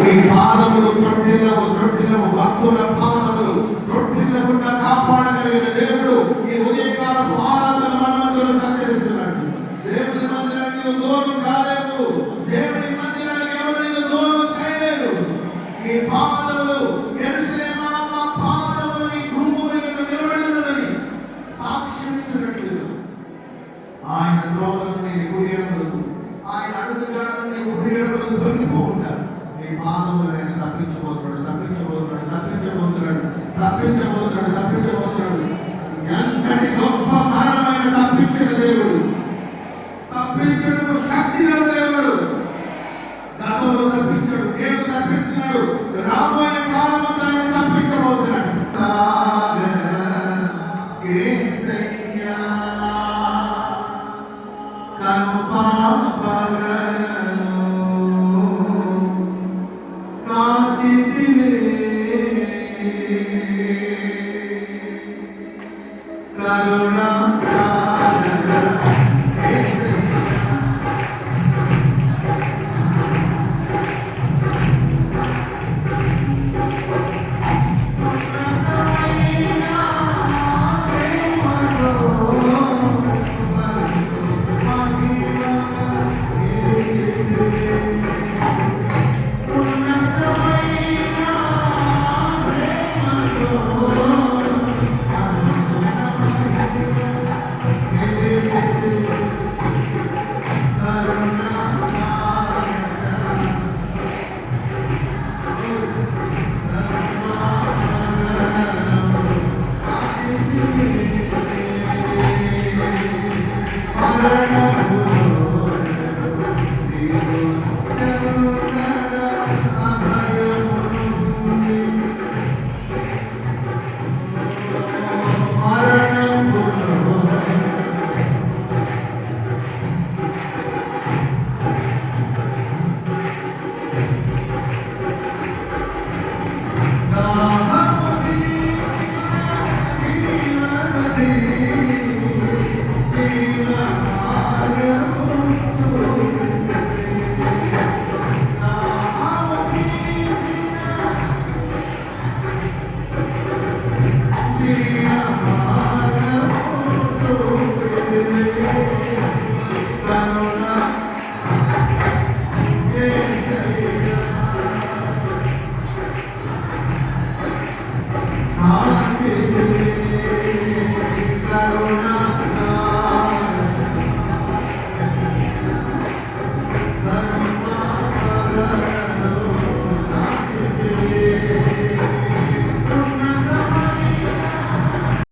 నీ పాదములు త్రొట్టిల్లవు భక్తుల పాదములు త్రొట్టిల్లకుండా కాపాడగలిగిన దేవుడు ఈ ఉదయకాలపు ఆరాధన మన మధ్యలో సంచరిస్తున్నాడు. దేవుని మందిరానికి దూరం కాలేవు, దేవుని మందిరానికి ఎవరు నీకు దూరం చేయలేరు. నీ పాదములు యెరూషలేమా మా పాదములు నీ గుమ్మముల మీద నిలబడి ఉన్నదని సాక్ష్యం ఇచ్చినట్లుగా ఆయన త్రోవలను నీ కుడి ఎడమలకు, ఆయన అడుగుజాడలను నీ కుడి ఎడమలకు తొలగిపోకుండా నీ పాదములు నేను తప్పించబోతున్నాడు. ఎంతటి గొప్ప మరణమైన తప్పించిన దేవుడు, తప్పించడము శక్తి గల దేవుడు. గతంలో తప్పించాడు, నేను తప్పిస్తున్నాడు, రాబోయే కాలం అంతా ఆయన తప్పించబోతున్నాడు.